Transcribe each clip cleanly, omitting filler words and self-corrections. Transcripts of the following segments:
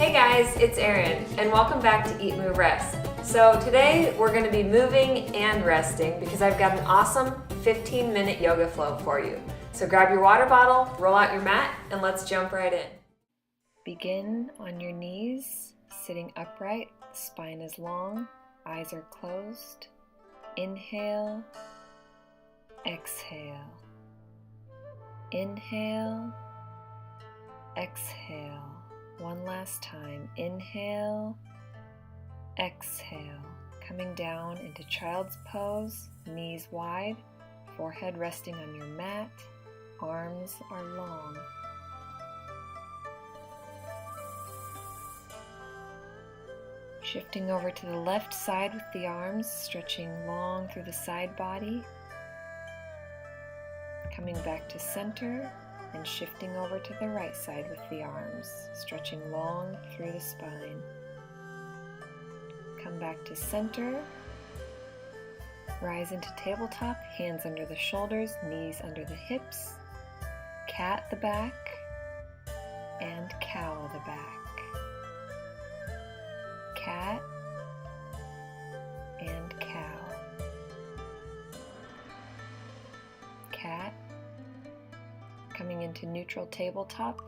Hey guys, it's Erin, and welcome back to EatMoveRest. So today we're going to be moving and resting because I've got an awesome 15-minute yoga flow for you. So grab your water bottle, roll out your mat, and let's jump right in. Begin on your knees, sitting upright, spine is long, eyes are closed. Inhale, exhale. Inhale, exhale. One last time. Inhale, exhale. Coming down into child's pose, knees wide, forehead resting on your mat, arms are long. Shifting over to the left side with the arms, stretching long through the side body. Coming back to center and shifting over to the right side with the arms, stretching long through the spine. Come back to center. Rise into tabletop, hands under the shoulders, knees under the hips. Cat the back and cow the back. Cat and cow. Cat. Coming into neutral tabletop.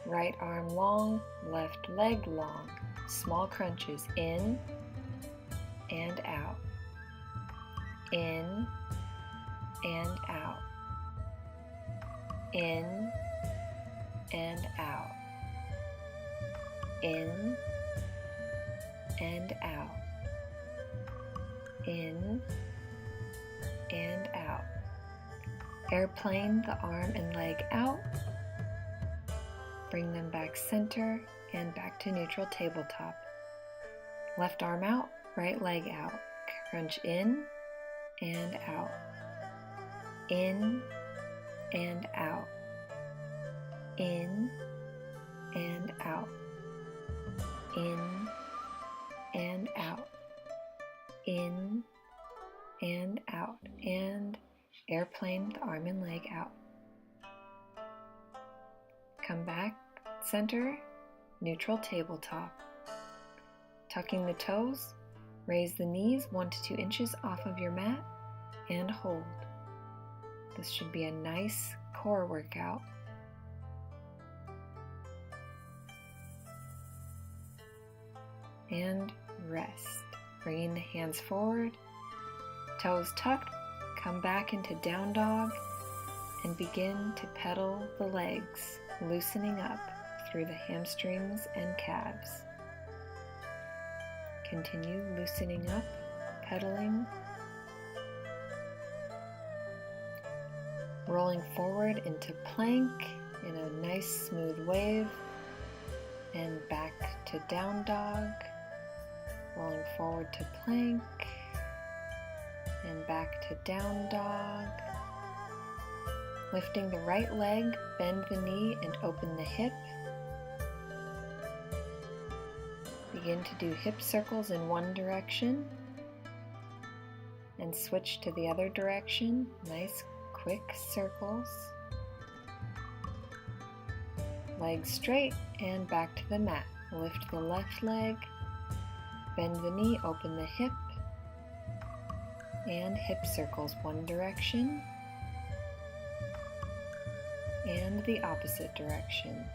Right arm long, left leg long. Small crunches in and out. In and out. In and out. In and out. In and out. Airplane the arm and leg out. Bring them back center and back to neutral tabletop. Left arm out, right leg out. Crunch in and out. In and out. In and out. In and out. In and out. And airplane the arm and leg out. Come back, center, neutral tabletop. Tucking the toes, raise the knees 1 to 2 inches off of your mat and hold. This should be a nice core workout. And rest. Bringing the hands forward, toes tucked. Come back into down dog and begin to pedal the legs, loosening up through the hamstrings and calves. Continue loosening up, pedaling. Rolling forward into plank in a nice smooth wave and back to down dog. Rolling forward to plank and back to down dog. Lifting the right leg, bend the knee and open the hip. Begin to do hip circles in one direction and switch to the other direction. Nice quick circles. Legs straight and back to the mat. Lift the left leg, bend the knee, open the hip, and hip circles one direction and the opposite direction.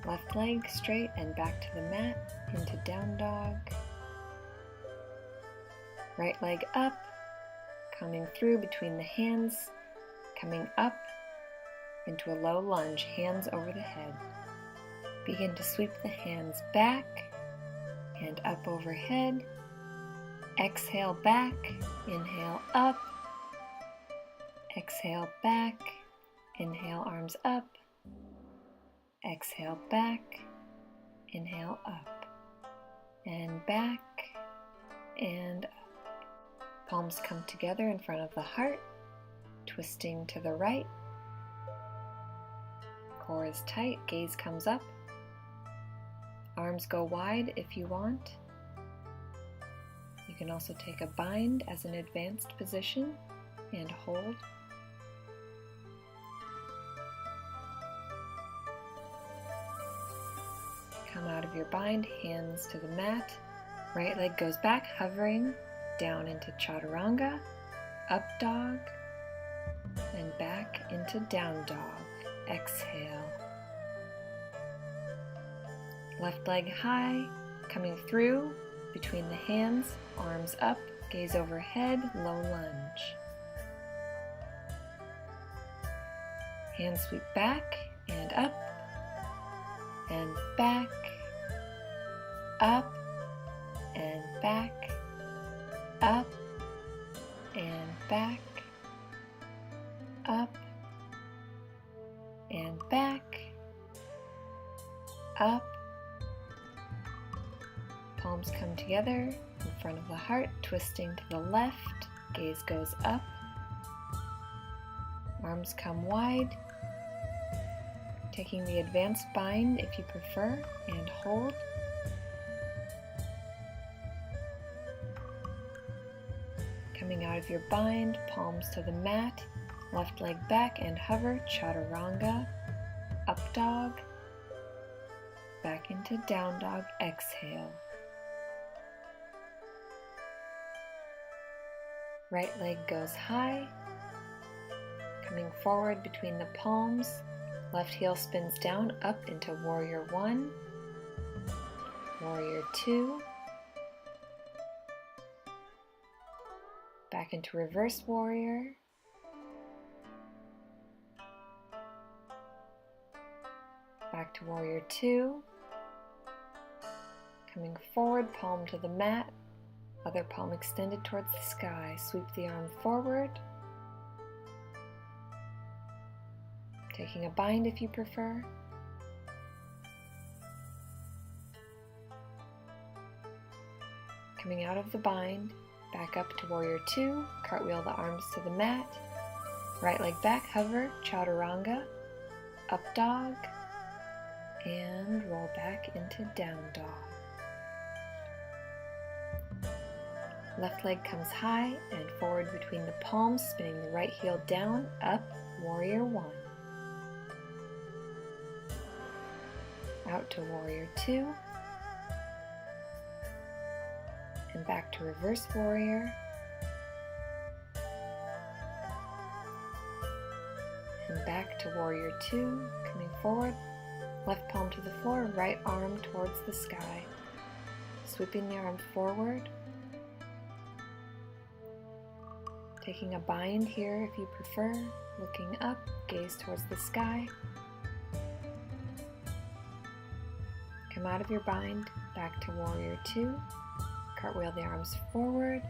Left leg straight and back to the mat into down dog. Right leg up, coming through between the hands, coming up into a low lunge, hands over the head. Begin to sweep the hands back and up overhead. Exhale back, inhale up. Exhale back, inhale arms up. Exhale back, inhale up. And back and up. Palms come together in front of the heart, twisting to the right. Core is tight, gaze comes up. Arms go wide if you want. You can also take a bind as an advanced position and hold. Come out of your bind, hands to the mat. Right leg goes back, hovering down into chaturanga, up dog, and back into down dog. Exhale. Left leg high, coming through between the hands, arms up, gaze overhead, low lunge. Hands sweep back and up, and back, up, and back, up, and back, up, and back, up. Palms come together in front of the heart, twisting to the left, gaze goes up, arms come wide, taking the advanced bind if you prefer, and hold. Coming out of your bind, palms to the mat, left leg back and hover, chaturanga, up dog, back into down dog, exhale. Right leg goes high, coming forward between the palms, left heel spins down, up into warrior one, warrior two, back into reverse warrior, back to warrior two, coming forward, palm to the mat, other palm extended towards the sky, sweep the arm forward, taking a bind if you prefer. Coming out of the bind, back up to warrior two, cartwheel the arms to the mat, right leg back, hover, chaturanga, up dog, and roll back into down dog. Left leg comes high and forward between the palms, spinning the right heel down, up, warrior one. Out to warrior two, and back to reverse warrior, and back to warrior two, coming forward, left palm to the floor, right arm towards the sky, sweeping the arm forward, taking a bind here if you prefer, looking up, gaze towards the sky. Come out of your bind, back to warrior two, cartwheel the arms forward,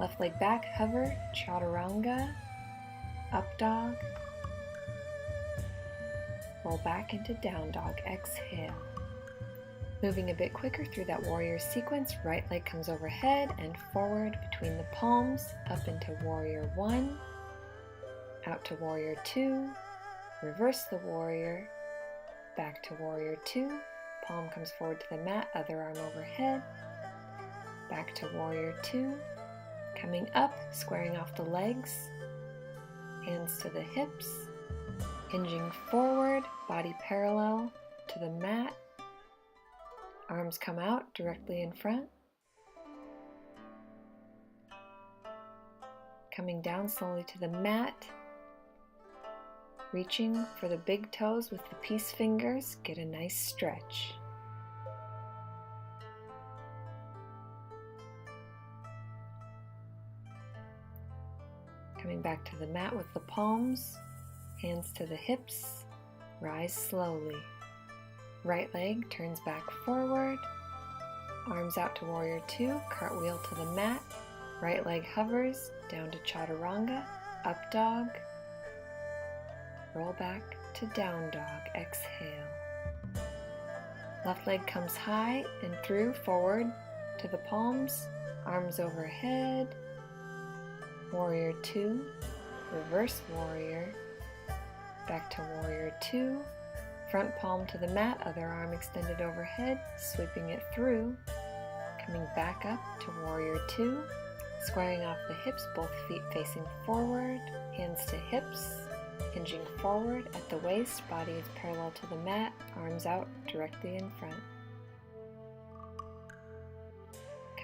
left leg back, hover, chaturanga, up dog, roll back into down dog, exhale. Moving a bit quicker through that warrior sequence, right leg comes overhead and forward between the palms, up into warrior one, out to warrior two, reverse the warrior, back to warrior two, palm comes forward to the mat, other arm overhead, back to warrior two, coming up, squaring off the legs, hands to the hips, hinging forward, body parallel to the mat, arms come out directly in front, coming down slowly to the mat, reaching for the big toes with the peace fingers, get a nice stretch. Coming back to the mat with the palms, hands to the hips, rise slowly. Right leg turns back forward, arms out to warrior two, cartwheel to the mat, right leg hovers down to chaturanga, up dog, roll back to down dog, exhale. Left leg comes high and through, forward to the palms, arms overhead, warrior two, reverse warrior, back to warrior two, front palm to the mat, other arm extended overhead, sweeping it through, coming back up to warrior two, squaring off the hips, both feet facing forward, hands to hips, hinging forward at the waist, body is parallel to the mat, arms out directly in front.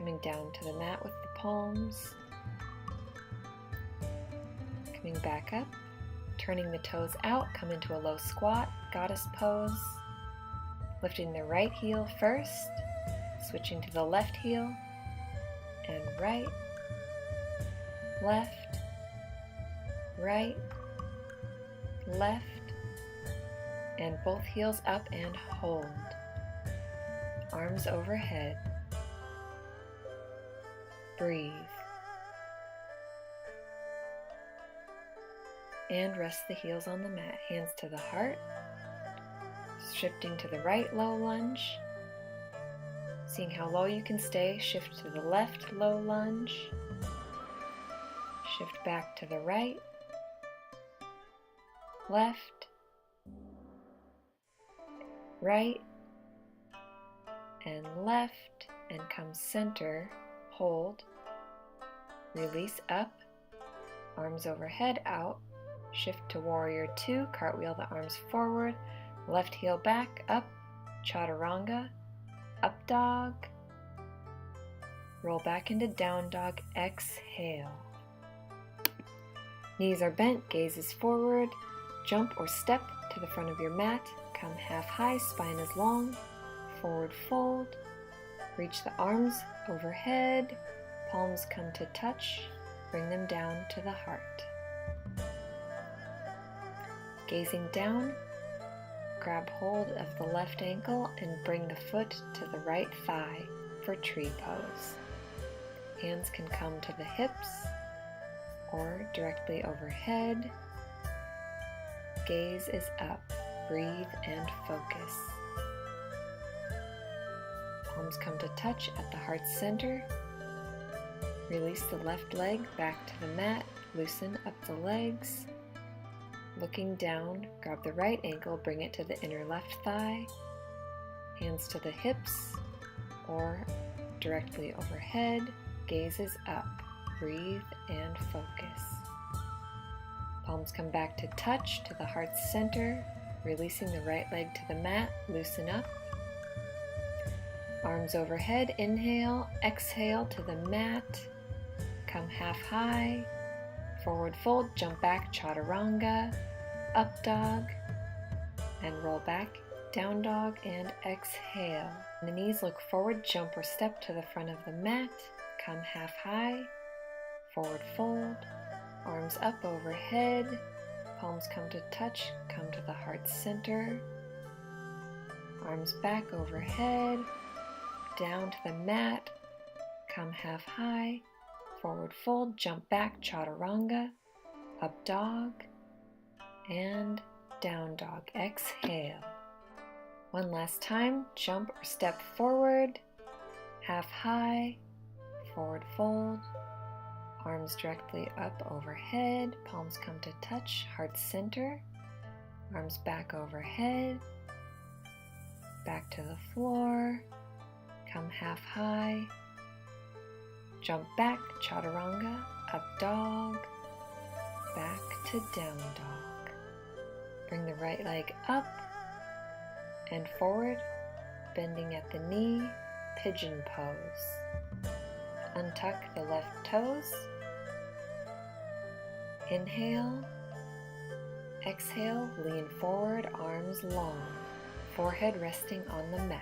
Coming down to the mat with the palms. Coming back up, turning the toes out, come into a low squat, goddess pose. Lifting the right heel first, switching to the left heel, and right, left, right, left, and both heels up and hold. Arms overhead. Breathe. And rest the heels on the mat, hands to the heart. Shifting to the right low lunge. Seeing how low you can stay, shift to the left low lunge. Shift back to the right, left, right, and left, and come center, hold, release up, arms overhead out, shift to warrior two, cartwheel the arms forward, left heel back, up, chaturanga, up dog, roll back into down dog, exhale. Knees are bent, gaze is forward, jump or step to the front of your mat, come half high, spine is long, forward fold, reach the arms overhead, palms come to touch, bring them down to the heart. Gazing down, grab hold of the left ankle and bring the foot to the right thigh for tree pose. Hands can come to the hips or directly overhead. Gaze is up, breathe and focus. Palms come to touch at the heart center. Release the left leg back to the mat, loosen up the legs. Looking down, grab the right ankle, bring it to the inner left thigh. Hands to the hips or directly overhead. Gaze is up, breathe and focus. Palms come back to touch to the heart center, releasing the right leg to the mat, loosen up. Arms overhead, inhale, exhale to the mat, come half high, forward fold, jump back, chaturanga, up dog, and roll back, down dog, and exhale. The knees look forward, jump or step to the front of the mat, come half high, forward fold, arms up overhead, palms come to touch, come to the heart center, arms back overhead, down to the mat, come half high, forward fold, jump back, chaturanga, up dog, and down dog. Exhale. One last time, jump or step forward, half high, forward fold, arms directly up overhead, palms come to touch, heart center, arms back overhead, back to the floor, come half high, jump back, chaturanga, up dog, back to down dog. Bring the right leg up and forward, bending at the knee, pigeon pose. Untuck the left toes. Inhale, exhale, lean forward, arms long, forehead resting on the mat.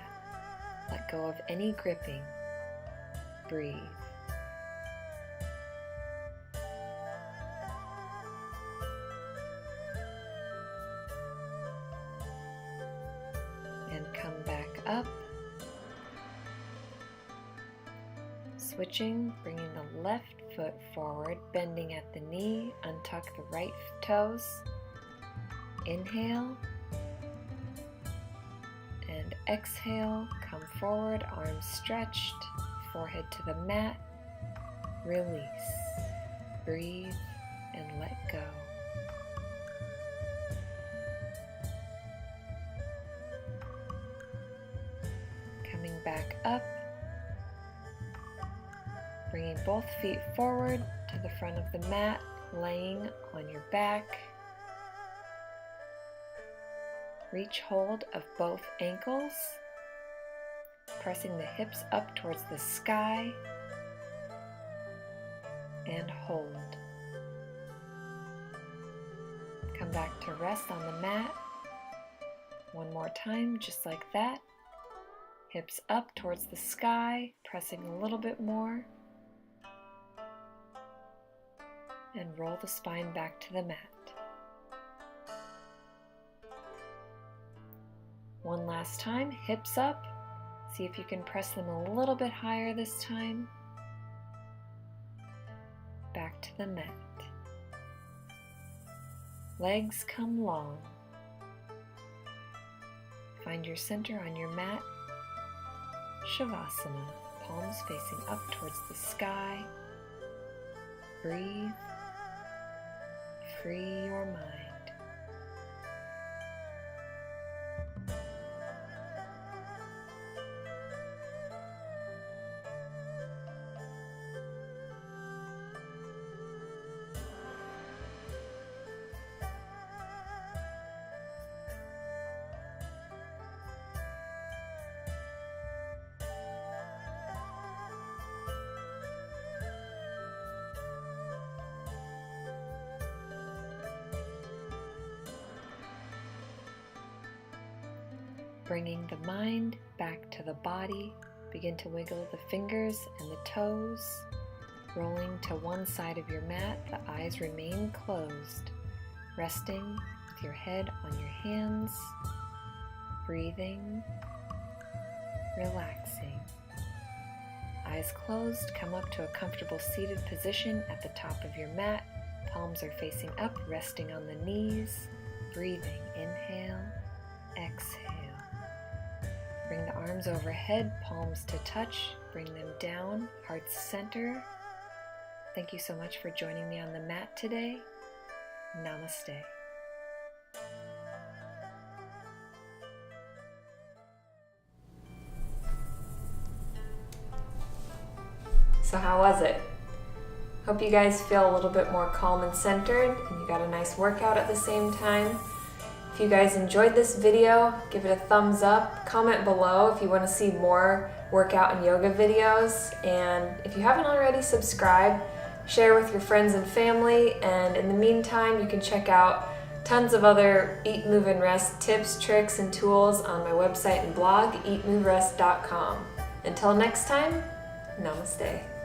Let go of any gripping. Breathe. And come back up. Switching, bringing the left foot forward, bending at the knee, untuck the right toes. Inhale. And exhale, come forward, arms stretched, forehead to the mat, release, breathe, and let go. Coming back up, bringing both feet forward to the front of the mat, laying on your back. Reach hold of both ankles. pressing the hips up towards the sky, and hold. Come back to rest on the mat. One more time, just like that. Hips up towards the sky, pressing a little bit more. And roll the spine back to the mat. One last time, hips up. See if you can press them a little bit higher this time. Back to the mat. Legs come long. Find your center on your mat. Shavasana, palms facing up towards the sky. Breathe. Free your mind. Bringing the mind back to the body, begin to wiggle the fingers and the toes, rolling to one side of your mat, the eyes remain closed, resting with your head on your hands, breathing, relaxing. Eyes closed, come up to a comfortable seated position at the top of your mat, palms are facing up, resting on the knees, breathing, inhale, exhale. Bring the arms overhead, palms to touch, bring them down, heart center. Thank you so much for joining me on the mat today. Namaste. So how was it? Hope you guys feel a little bit more calm and centered, and you got a nice workout at the same time. If you guys enjoyed this video, give it a thumbs up, comment below if you want to see more workout and yoga videos, and if you haven't already, subscribe, share with your friends and family, and in the meantime, you can check out tons of other Eat, Move, and Rest tips, tricks, and tools on my website and blog, EatMoveRest.com. Until next time, namaste.